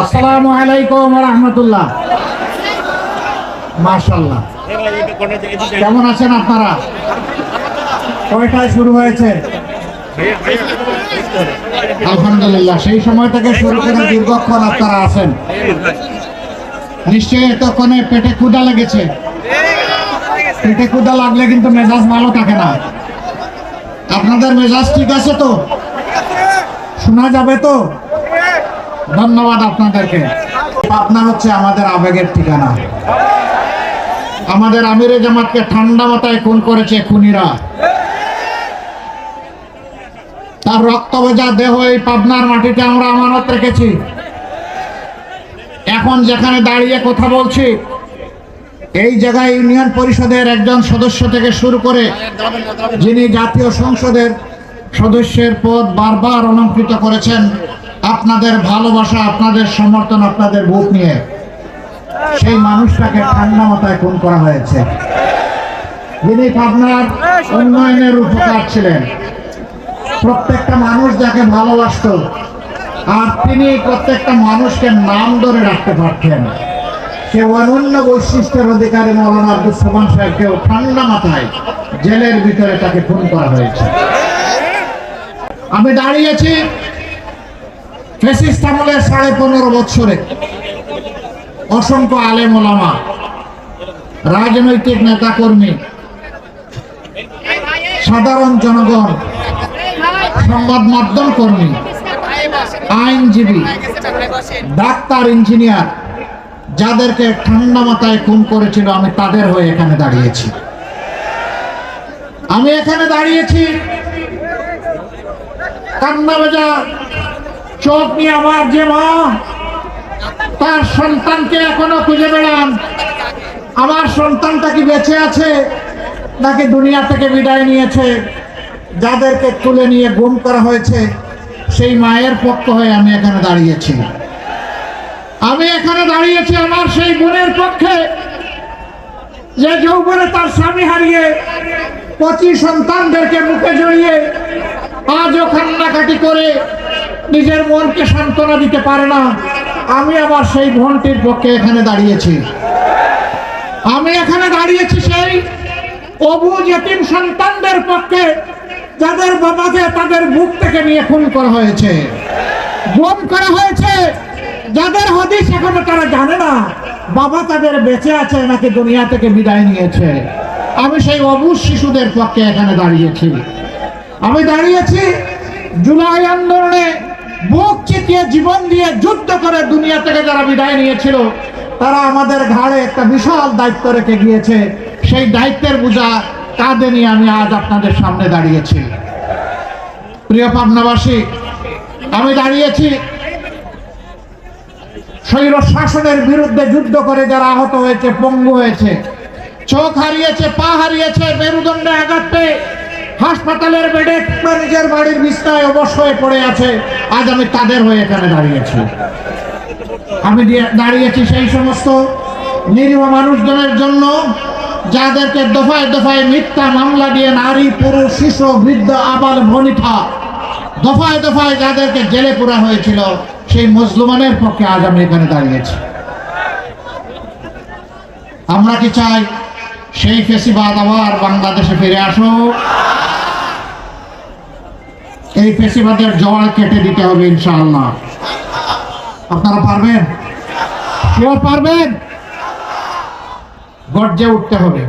আসসালামু আলাইকুম ওয়া রাহমাতুল্লাহ। মাশাআল্লাহ, কেমন আছেন আপনারা? কয়টায় শুরু হয়েছে? আলহামদুলিল্লাহ, সেই সময় থেকে শুরু করে দীর্ঘক্ষণ আপনারা আছেন। নিশ্চয়ই এতক্ষণে পেটে ক্ষুধা লেগেছে। পেটে ক্ষুধা লাগলে কিন্তু মেজাজ ভালো থাকে না। আপনাদের মেজাজ ঠিক আছে তো? শোনা যাবে তো? ধন্যবাদ আপনাদেরকে। পাবনা হচ্ছে আমাদের আবেগের ঠিকানা। আমাদের আমিরে জামাতকে ঠান্ডা মাথায় খুন করেছে খুনিরা। তার রক্ত ভেজা দেহ এই পাবনার মাটিতে আমরা আমানত রেখেছি। এখন যেখানে দাঁড়িয়ে কথা বলছি, এই জায়গায় ইউনিয়ন পরিষদের একজন সদস্য থেকে শুরু করে যিনি জাতীয় সংসদের সদস্যের পদ বারবার অলঙ্কৃত করেছেন, আপনাদের ভালোবাসা, আপনাদের সমর্থন, আপনাদের ভোট নিয়ে সেই মানুষটাকে ঠান্ডা মাথায় খুন করা হয়েছে। যিনি পাবনার উন্নয়নের উপকার ছিলেন, প্রত্যেকটা মানুষ যাকে ভালোবাসত, আর তিনি প্রত্যেকটা মানুষকে নাম ধরে রাখতে পারতেন, সে অনন্য বৈশিষ্ট্যের অধিকারী মৌলানা আব্দুস সামাদ সাহেবকেও ঠান্ডা মাথায় জেলের ভিতরে তাকে খুন করা হয়েছে। আমি দাঁড়িয়েছি ফ্যাসিস্ট আমলের 15.5 বছরে। অসংখ্য আলেম ওলামা, রাজনৈতিক নেতাকর্মী, সাধারণ জনগণ, সংবাদ মাধ্যম কর্মী, আইনজীবী, ডাক্তার, ইঞ্জিনিয়ার, যাদেরকে ঠান্ডা মাথায় খুন করেছিল, আমি তাদের হয়ে এখানে দাঁড়িয়েছি। আমি এখানে দাঁড়িয়েছি কান্না ভেজা চোখ নিয়ে। আমার যে মা তার সন্তানকে এখনো খুঁজে বেড়ান, আমার সন্তানটা কি বেঁচে আছে নাকি দুনিয়া থেকে বিদায় নিয়েছে। যাদেরকে তুলে নিয়ে গুম করা হয়েছে, সেই মায়ের পক্ষ হয়ে আমি এখানে দাঁড়িয়েছি। আমি এখানে দাঁড়িয়েছি আমার সেই বোনের পক্ষে, যে যৌবনে তার স্বামী হারিয়ে 25 সন্তানদেরকে মুখে জড়িয়ে আজও কান্নাকাটি করে নিজের মনকে সান্ত্বনা দিতে পারে না। আমি আমার সেই বোনটির পক্ষে এখানে দাঁড়িয়েছি। আমি এখানে দাঁড়িয়েছি সেই অবুঝ এতিম সন্তানদের পক্ষে, যাদের বাবাকে তাদের বুক থেকে নিয়ে খুন করা হয়েছে, গুম করা হয়েছে, যাদের হদিস এখনো তারা জানে না বাবা তাদের বেঁচে আছে নাকি দুনিয়া থেকে বিদায় নিয়েছে। আমি সেই অবুঝ শিশুদের পক্ষে এখানে দাঁড়িয়েছি। আমি দাঁড়িয়েছি জুলাই আন্দোলনে বুক চিতিয়ে জীবন দিয়ে যুদ্ধ করে দুনিয়া থেকে যারা বিদায় নিয়েছিল, তারা আমাদের ঘাড়ে একটা বিশাল দায়িত্ব রেখে গিয়েছে। সেই দায়িত্বের বোঝা কাঁধে নিয়ে আমি আজ আপনাদের সামনে দাঁড়িয়েছি। প্রিয় পাবনাবাসী, আমি দাঁড়িয়েছি স্বৈর শাসনের বিরুদ্ধে যুদ্ধ করে যারা আহত হয়েছে, পঙ্গু হয়েছে, চোখ হারিয়েছে, পা হারিয়েছে, মেরুদণ্ডে আঘাত পেয়ে হাসপাতালের বেডে কিংবা নিজের বাড়ির বিছানায় অবশ হয়ে পড়ে আছে, আজ আমি তাদের হয়ে এখানে দাঁড়িয়েছি। আমি দাঁড়িয়েছি সেই সমস্ত নিরীহ মানুষজনের জন্য, যাদেরকে দফায় দফায় মিথ্যা মামলা দিয়ে নারী, পুরুষ, শিশু, বৃদ্ধ, আবাল, বনিতা দফায় দফায় যাদেরকে জেলে পুরা হয়েছিল, সেই মজলুমানের পক্ষে আজ আমি এখানে দাঁড়িয়েছি। আমরা কি চাই সেই ফেসিবাদ আবার বাংলাদেশে ফিরে আসুক? এই ফেসিবাদের জড় কেটে দিতে হবে ইনশাআল্লাহ। আপনারা পারবেন? কেউ পারবেন? গর্জে উঠতে হবে।